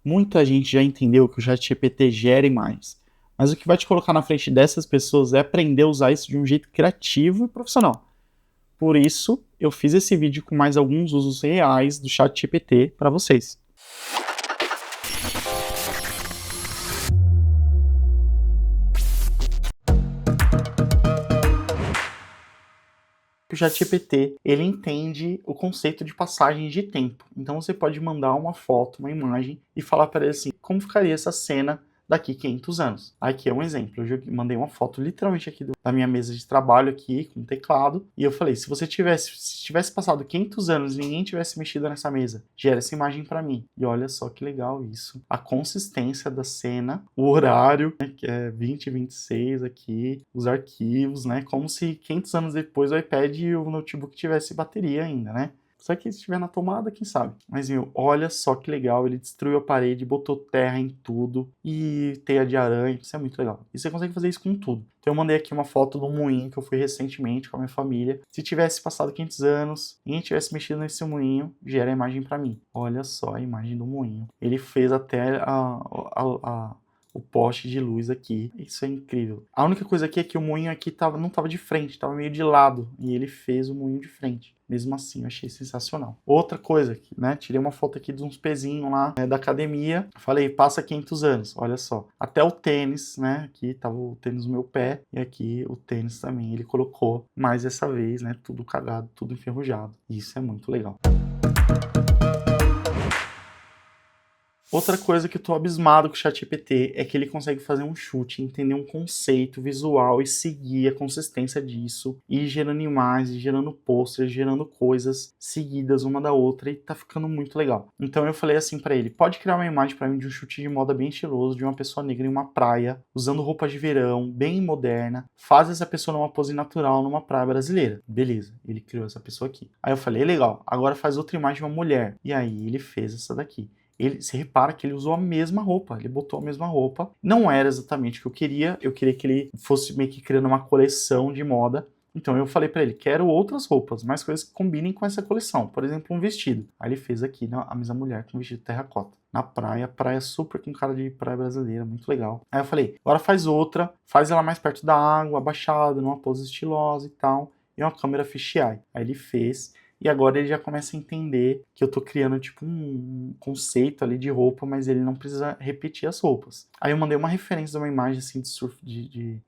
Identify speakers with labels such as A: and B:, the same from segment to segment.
A: Muita gente já entendeu que o ChatGPT gera imagens, mas o que vai te colocar na frente dessas pessoas é aprender a usar isso de um jeito criativo e profissional. Por isso, eu fiz esse vídeo com mais alguns usos reais do ChatGPT para vocês. O ChatGPT, ele entende o conceito de passagem de tempo. Então você pode mandar uma foto, uma imagem e falar para ele assim, como ficaria essa cena daqui 500 anos. Aqui é um exemplo, eu mandei uma foto literalmente aqui da minha mesa de trabalho aqui, com teclado, e eu falei, se tivesse passado 500 anos e ninguém tivesse mexido nessa mesa, gera essa imagem para mim. E olha só que legal isso. A consistência da cena, o horário, né, que é 2026 aqui, os arquivos, né, como se 500 anos depois o iPad e o notebook tivesse bateria ainda, né? Só que se estiver na tomada, quem sabe? Mas, meu, olha só que legal. Ele destruiu a parede, botou terra em tudo e teia de aranha. Isso é muito legal. E você consegue fazer isso com tudo. Então eu mandei aqui uma foto do moinho que eu fui recentemente com a minha família. Se tivesse passado 500 anos, ninguém tivesse mexido nesse moinho, gera a imagem para mim. Olha só a imagem do moinho. Ele fez até o poste de luz aqui. Isso é incrível. A única coisa aqui é que o moinho aqui não estava de frente, estava meio de lado. E ele fez o moinho de frente. Mesmo assim, eu achei sensacional. Outra coisa, né? Tirei uma foto aqui de uns pezinhos lá, né, da academia. Falei, passa 500 anos. Olha só. Até o tênis, né? Aqui tava o tênis no meu pé. E aqui o tênis também. Ele colocou, mais dessa vez, né? Tudo cagado, tudo enferrujado. Isso é muito legal. Outra coisa que eu tô abismado com o ChatGPT é que ele consegue fazer um chute, entender um conceito visual e seguir a consistência disso, e ir gerando imagens, gerando posters, gerando coisas seguidas uma da outra, e tá ficando muito legal. Então eu falei assim pra ele, pode criar uma imagem pra mim de um chute de moda bem estiloso, de uma pessoa negra em uma praia, usando roupa de verão, bem moderna, faz essa pessoa numa pose natural numa praia brasileira. Beleza, ele criou essa pessoa aqui. Aí eu falei, legal, agora faz outra imagem de uma mulher. E aí ele fez essa daqui. Se repara que ele usou a mesma roupa, ele botou a mesma roupa. Não era exatamente o que eu queria que ele fosse meio que criando uma coleção de moda. Então eu falei pra ele, quero outras roupas, mais coisas que combinem com essa coleção. Por exemplo, um vestido. Aí ele fez aqui a mesma mulher com um vestido terracota. Na praia super com cara de praia brasileira, muito legal. Aí eu falei, agora faz outra, faz ela mais perto da água, abaixada, numa pose estilosa e tal. E uma câmera fisheye. Aí ele fez. E agora ele já começa a entender que eu tô criando tipo um conceito ali de roupa, mas ele não precisa repetir as roupas. Aí eu mandei uma referência de uma imagem assim de surf, de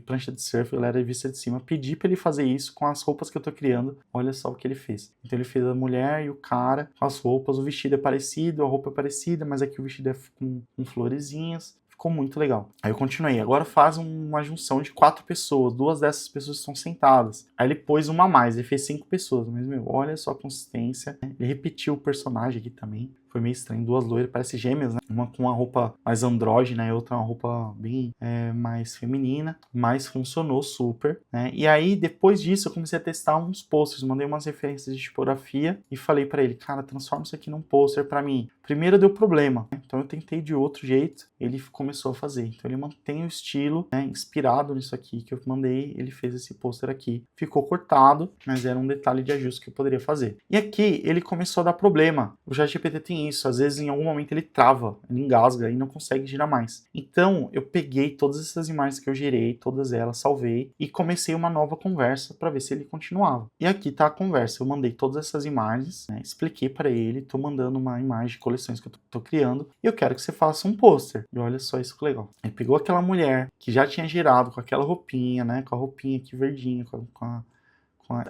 A: prancha de surf, galera vista de cima, pedi pra ele fazer isso com as roupas que eu tô criando. Olha só o que ele fez. Então ele fez a mulher e o cara com as roupas, o vestido é parecido, a roupa é parecida, mas aqui o vestido é com florezinhas. Ficou muito legal. Aí eu continuei. Agora faz uma junção de 4 pessoas. 2 dessas pessoas estão sentadas. Aí ele pôs uma a mais. Ele fez 5 pessoas. Mas, meu, olha só a consistência. Ele repetiu o personagem aqui também. Foi meio estranho. 2 loiras, parece gêmeas, né? Uma com uma roupa mais andrógina e outra uma roupa bem mais feminina. Mas funcionou super, né? E aí, depois disso, eu comecei a testar uns posters. Mandei umas referências de tipografia e falei pra ele, cara, transforma isso aqui num pôster pra mim. Primeiro deu problema, né? Então eu tentei de outro jeito. Ele começou a fazer. Então ele mantém o estilo, né, inspirado nisso aqui que eu mandei. Ele fez esse pôster aqui. Ficou cortado, mas era um detalhe de ajuste que eu poderia fazer. E aqui ele começou a dar problema. O ChatGPT tem isso. Às vezes em algum momento ele trava, ele engasga e não consegue girar mais. Então eu peguei todas essas imagens que eu gerei, todas elas, salvei e comecei uma nova conversa para ver se ele continuava. E aqui tá a conversa. Eu mandei todas essas imagens, né, expliquei para ele. Tô mandando uma imagem de coleções que eu tô criando e eu quero que você faça um pôster. E olha só isso que legal. Ele pegou aquela mulher que já tinha girado com aquela roupinha, né? Com a roupinha aqui verdinha,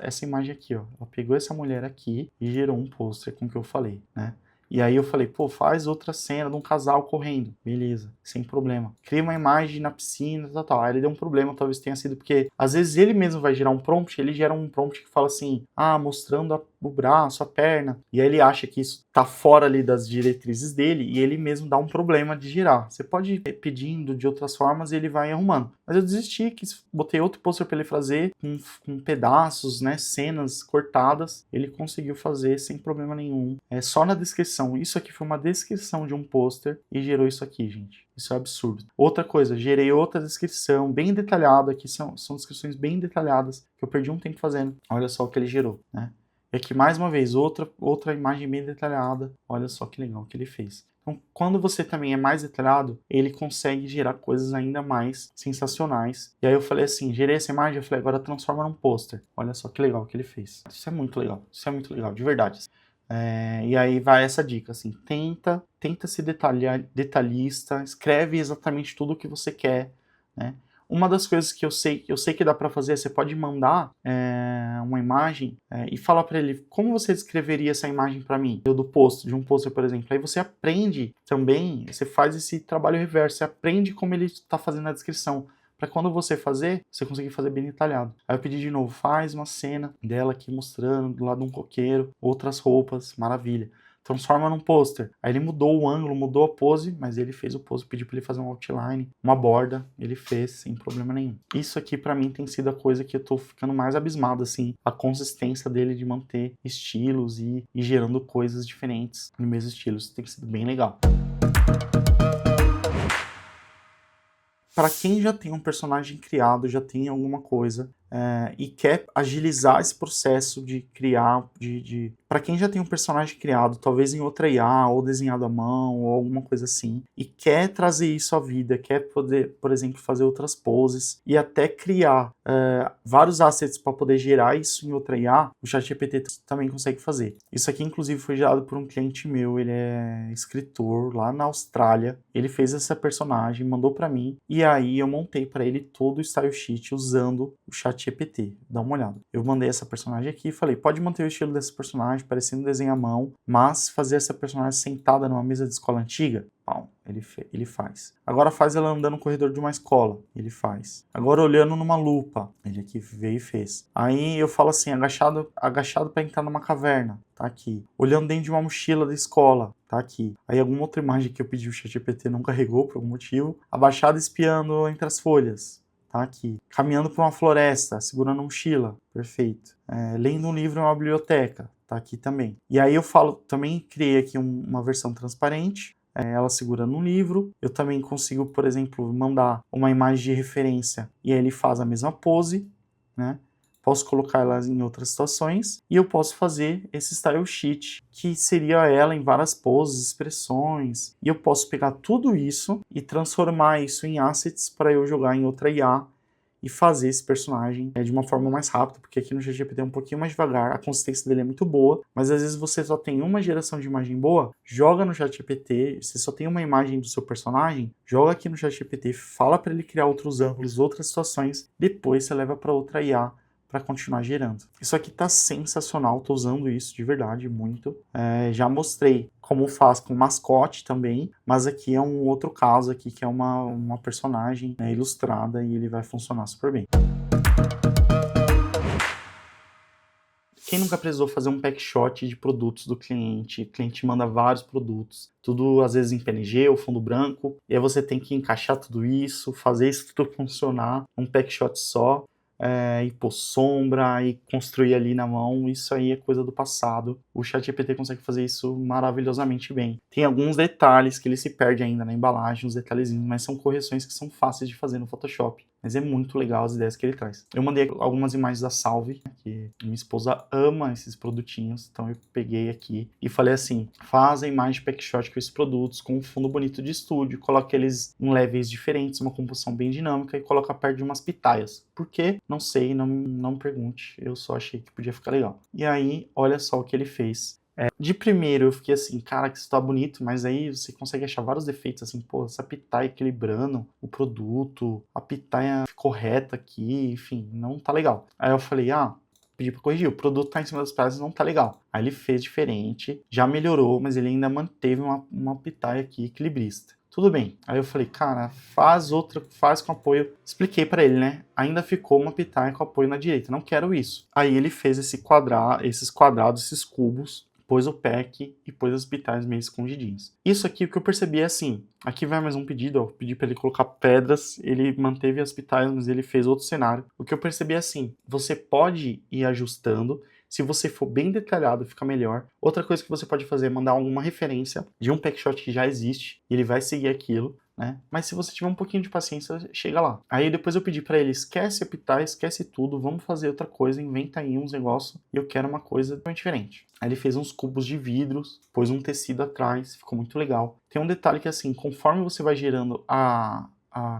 A: essa imagem aqui, ó. Ela pegou essa mulher aqui e gerou um pôster com o que eu falei, né? E aí eu falei, pô, faz outra cena de um casal correndo. Beleza, sem problema. Cria uma imagem na piscina, tal. Aí ele deu um problema, talvez tenha sido porque às vezes ele mesmo vai gerar um prompt, ele gera um prompt que fala assim, mostrando o braço, a perna. E aí ele acha que isso tá fora ali das diretrizes dele e ele mesmo dá um problema de girar. Você pode ir pedindo de outras formas e ele vai arrumando. Mas eu desisti, botei outro pôster para ele fazer com pedaços, né, cenas cortadas. Ele conseguiu fazer sem problema nenhum. É só na descrição. Isso aqui foi uma descrição de um pôster e gerou isso aqui, gente. Isso é absurdo. Outra coisa, gerei outra descrição bem detalhada. Aqui são descrições bem detalhadas que eu perdi um tempo fazendo. Olha só o que ele gerou, né? E aqui mais uma vez, outra imagem bem detalhada. Olha só que legal que ele fez. Então, quando você também é mais detalhado, ele consegue gerar coisas ainda mais sensacionais. E aí eu falei assim, gerei essa imagem, eu falei, agora transforma num pôster. Olha só que legal que ele fez. Isso é muito legal, de verdade. E aí vai essa dica, assim, tenta ser detalhista, escreve exatamente tudo o que você quer, né? Uma das coisas que eu sei que dá para fazer, você pode mandar uma imagem e falar para ele como você descreveria essa imagem para mim, eu do post, de um pôster, por exemplo. Aí você aprende também, você faz esse trabalho reverso, você aprende como ele está fazendo a descrição, para quando você fazer, você conseguir fazer bem detalhado. Aí eu pedi de novo, faz uma cena dela aqui mostrando do lado de um coqueiro, outras roupas, maravilha. Transforma num pôster. Aí ele mudou o ângulo, mudou a pose, mas ele fez o pose, pedi para ele fazer um outline, uma borda, ele fez sem problema nenhum. Isso aqui para mim tem sido a coisa que eu tô ficando mais abismado, assim, a consistência dele de manter estilos e gerando coisas diferentes no mesmo estilo. Isso tem sido bem legal. Para quem já tem um personagem criado, já tem alguma coisa e quer agilizar esse processo de criar, para quem já tem um personagem criado, talvez em outra IA, ou desenhado à mão, ou alguma coisa assim, e quer trazer isso à vida, quer poder, por exemplo, fazer outras poses, e até criar vários assets para poder gerar isso em outra IA, o ChatGPT também consegue fazer. Isso aqui, inclusive, foi gerado por um cliente meu, ele é escritor lá na Austrália, ele fez essa personagem, mandou para mim, e aí eu montei para ele todo o style sheet usando o ChatGPT. Dá uma olhada. Eu mandei essa personagem aqui e falei, pode manter o estilo desse personagem, parecendo um desenho à mão, mas fazer essa personagem sentada numa mesa de escola antiga? Bom, ele faz. Agora faz ela andando no corredor de uma escola. Ele faz. Agora olhando numa lupa. Ele aqui veio e fez. Aí eu falo assim, agachado para entrar numa caverna. Tá aqui. Olhando dentro de uma mochila da escola. Tá aqui. Aí alguma outra imagem que eu pedi o ChatGPT não carregou por algum motivo. Abaixado espiando entre as folhas. Tá aqui. Caminhando por uma floresta, segurando uma mochila. Perfeito. Lendo um livro em uma biblioteca. Tá aqui também. E aí eu falo, também criei aqui uma versão transparente. Ela segurando um livro. Eu também consigo, por exemplo, mandar uma imagem de referência e aí ele faz a mesma pose, né? Posso colocar ela em outras situações e eu posso fazer esse style sheet, que seria ela em várias poses, expressões, e eu posso pegar tudo isso e transformar isso em assets para eu jogar em outra IA e fazer esse personagem de uma forma mais rápida, porque aqui no ChatGPT é um pouquinho mais devagar, a consistência dele é muito boa, mas às vezes você só tem uma geração de imagem boa, joga no ChatGPT, você só tem uma imagem do seu personagem, joga aqui no ChatGPT, fala para ele criar outros ângulos, outras situações, depois você leva para outra IA para continuar gerando. Isso aqui tá sensacional, tô usando isso de verdade muito. Já mostrei como faz com mascote também, mas aqui é um outro caso aqui que é uma personagem ilustrada e ele vai funcionar super bem. Quem nunca precisou fazer um pack shot de produtos do cliente? O cliente manda vários produtos, tudo às vezes em PNG ou fundo branco, e aí você tem que encaixar tudo isso, fazer isso tudo funcionar, um pack shot só. E pôr sombra e construir ali na mão, isso aí é coisa do passado. O ChatGPT consegue fazer isso maravilhosamente bem. Tem alguns detalhes que ele se perde ainda na embalagem, uns detalhezinhos, mas são correções que são fáceis de fazer no Photoshop. Mas é muito legal as ideias que ele traz. Eu mandei algumas imagens da Salve, que minha esposa ama esses produtinhos, então eu peguei aqui e falei assim, faz a imagem de packshot com esses produtos, com um fundo bonito de estúdio, coloca eles em levels diferentes, uma composição bem dinâmica e coloca perto de umas pitaias. Por quê? Não sei, não me pergunte, eu só achei que podia ficar legal. E aí, olha só o que ele fez. De primeiro eu fiquei assim, cara, que isso tá bonito, mas aí você consegue achar vários defeitos, assim, pô, essa pitaia equilibrando o produto, a pitaia ficou reta aqui, enfim, não tá legal. Aí eu falei, pedi pra corrigir, o produto tá em cima das peças, não tá legal. Aí ele fez diferente, já melhorou, mas ele ainda manteve uma pitaia aqui equilibrista. Tudo bem. Aí eu falei, cara, faz com apoio. Expliquei pra ele, né? Ainda ficou uma pitaia com apoio na direita, não quero isso. Aí ele fez esses quadrados, esses cubos, pôs o pack e pôs as pitaias meio escondidinhas. Isso aqui, o que eu percebi é assim, aqui vai mais um pedido, ó, pedi para ele colocar pedras, ele manteve as pitaias, mas ele fez outro cenário. O que eu percebi é assim, você pode ir ajustando, se você for bem detalhado, fica melhor. Outra coisa que você pode fazer é mandar alguma referência de um packshot que já existe, e ele vai seguir aquilo, né? Mas se você tiver um pouquinho de paciência, chega lá. Aí depois eu pedi para ele, esquece Apitar, esquece tudo, vamos fazer outra coisa, inventa aí uns negócios e eu quero uma coisa diferente. Aí ele fez uns cubos de vidros, pôs um tecido atrás, ficou muito legal. Tem um detalhe que assim, conforme você vai gerando a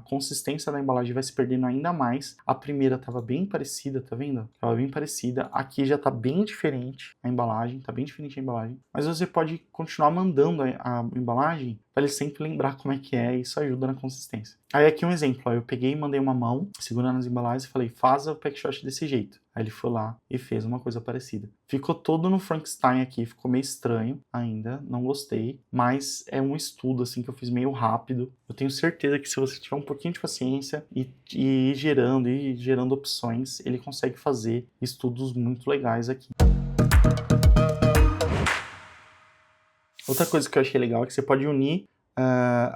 A: consistência da embalagem vai se perdendo ainda mais. A primeira estava bem parecida, tá vendo? Tava bem parecida. Aqui já tá bem diferente a embalagem, tá bem diferente a embalagem. Mas você pode continuar mandando a embalagem para ele sempre lembrar como é que é, e isso ajuda na consistência. Aí aqui um exemplo, ó, eu peguei e mandei uma mão, segurando as embalagens e falei, faz o packshot desse jeito. Aí ele foi lá e fez uma coisa parecida. Ficou todo no Frankenstein aqui, ficou meio estranho ainda, não gostei, mas é um estudo assim que eu fiz meio rápido. Eu tenho certeza que se você tiver um pouquinho de paciência e ir gerando opções, ele consegue fazer estudos muito legais aqui. Outra coisa que eu achei legal é que você pode unir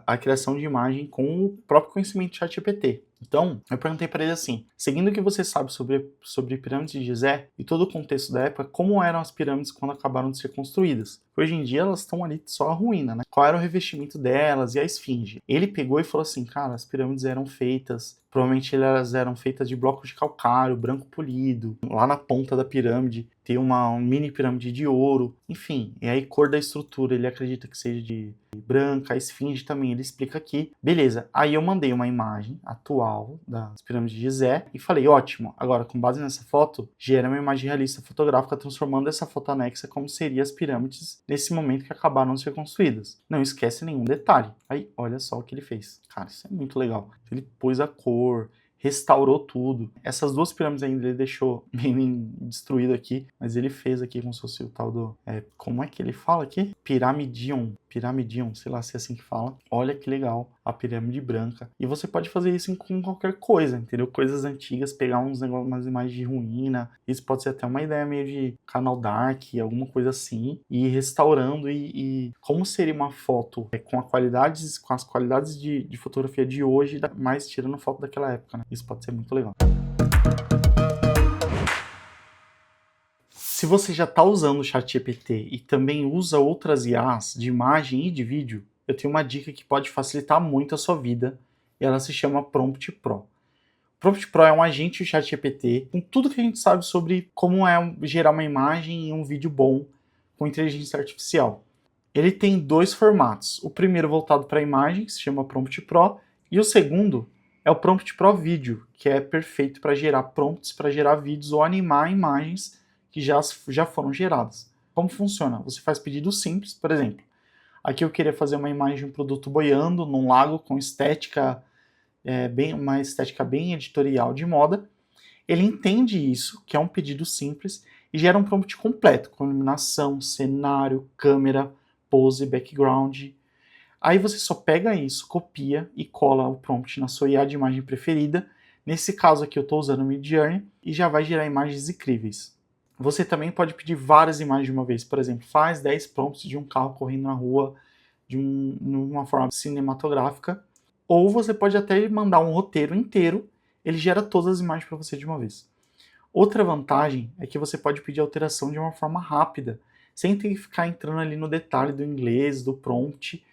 A: a criação de imagem com o próprio conhecimento de ChatGPT. Então, eu perguntei para ele assim, seguindo o que você sabe sobre pirâmides de Gizé e todo o contexto da época, como eram as pirâmides quando acabaram de ser construídas? Hoje em dia elas estão ali só a ruína, né? Qual era o revestimento delas e a esfinge? Ele pegou e falou assim, cara, as pirâmides eram feitas, provavelmente elas eram feitas de blocos de calcário, branco polido, lá na ponta da pirâmide tem uma mini pirâmide de ouro, enfim, e aí cor da estrutura, ele acredita que seja de branca, a esfinge também, ele explica aqui. Beleza, aí eu mandei uma imagem atual das pirâmides de Gizé e falei, ótimo, agora com base nessa foto, gera uma imagem realista fotográfica transformando essa foto anexa como seriam as pirâmides nesse momento que acabaram de ser construídas. Não esquece nenhum detalhe. Aí, olha só o que ele fez. Cara, isso é muito legal. Ele pôs a cor, restaurou tudo. Essas duas pirâmides ainda ele deixou meio destruído aqui, mas ele fez aqui como se fosse o tal do... como é que ele fala aqui? Piramidion, sei lá se é assim que fala. Olha que legal, a pirâmide branca. E você pode fazer isso com qualquer coisa, entendeu? Coisas antigas, pegar umas imagens de ruína. Isso pode ser até uma ideia meio de canal dark, alguma coisa assim. E ir restaurando e como seria uma foto com as qualidades de fotografia de hoje, mas tirando foto daquela época, né? Isso pode ser muito legal. Se você já está usando o ChatGPT e também usa outras IAs de imagem e de vídeo, eu tenho uma dica que pode facilitar muito a sua vida e ela se chama Prompt Pro. O Prompt Pro é um agente do ChatGPT com tudo que a gente sabe sobre como é gerar uma imagem e um vídeo bom com inteligência artificial. Ele tem dois formatos. O primeiro voltado para a imagem, que se chama Prompt Pro, e o segundo é o Prompt Pro Vídeo, que é perfeito para gerar prompts, para gerar vídeos ou animar imagens que já foram geradas. Como funciona? Você faz pedidos simples, por exemplo. Aqui eu queria fazer uma imagem de um produto boiando num lago com estética, uma estética bem editorial de moda. Ele entende isso, que é um pedido simples, e gera um prompt completo, com iluminação, cenário, câmera, pose, background. Aí você só pega isso, copia e cola o prompt na sua IA de imagem preferida. Nesse caso aqui eu estou usando o Midjourney e já vai gerar imagens incríveis. Você também pode pedir várias imagens de uma vez. Por exemplo, faz 10 prompts de um carro correndo na rua de uma forma cinematográfica. Ou você pode até mandar um roteiro inteiro, ele gera todas as imagens para você de uma vez. Outra vantagem é que você pode pedir alteração de uma forma rápida, sem ter que ficar entrando ali no detalhe do inglês, do prompt.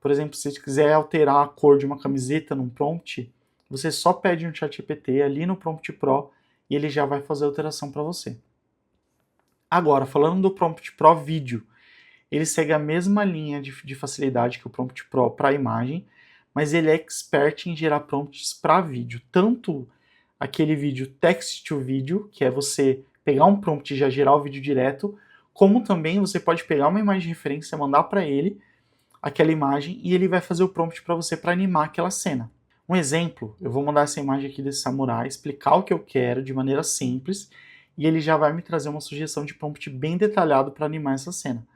A: Por exemplo, se você quiser alterar a cor de uma camiseta num prompt, você só pede um ChatGPT ali no Prompt Pro e ele já vai fazer a alteração para você. Agora, falando do Prompt Pro Vídeo, ele segue a mesma linha de facilidade que o Prompt Pro para imagem, mas ele é expert em gerar prompts para vídeo, tanto aquele vídeo text to video, que é você pegar um prompt e já gerar o vídeo direto, como também você pode pegar uma imagem de referência, mandar para ele aquela imagem e ele vai fazer o prompt para você para animar aquela cena. Um exemplo, eu vou mandar essa imagem aqui desse samurai, explicar o que eu quero de maneira simples e ele já vai me trazer uma sugestão de prompt bem detalhado para animar essa cena.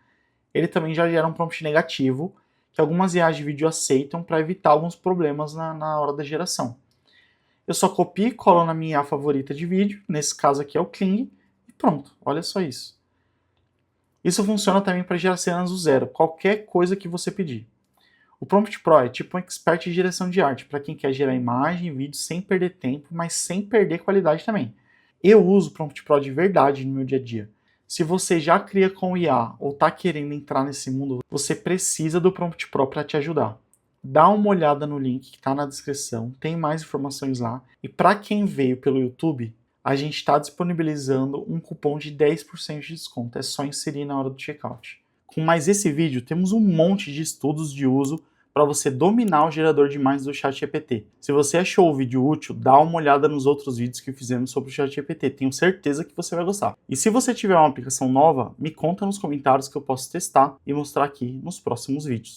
A: Ele também já gera um prompt negativo, que algumas IAs de vídeo aceitam para evitar alguns problemas na hora da geração. Eu só copio e colo na minha IA favorita de vídeo, nesse caso aqui é o Kling, e pronto, olha só isso. Isso funciona também para gerar cenas do zero, qualquer coisa que você pedir. O Prompt Pro é tipo um expert em direção de arte, para quem quer gerar imagem e vídeo sem perder tempo, mas sem perder qualidade também. Eu uso o Prompt Pro de verdade no meu dia a dia. Se você já cria com IA ou está querendo entrar nesse mundo, você precisa do Prompt Pro para te ajudar. dá uma olhada no link que está na descrição, tem mais informações lá. E para quem veio pelo YouTube, a gente está disponibilizando um cupom de 10% de desconto, é só inserir na hora do checkout. Com mais esse vídeo, temos um monte de estudos de uso para você dominar o gerador de imagens do ChatGPT. Se você achou o vídeo útil, dá uma olhada nos outros vídeos que fizemos sobre o ChatGPT. Tenho certeza que você vai gostar. E se você tiver uma aplicação nova, me conta nos comentários que eu posso testar e mostrar aqui nos próximos vídeos.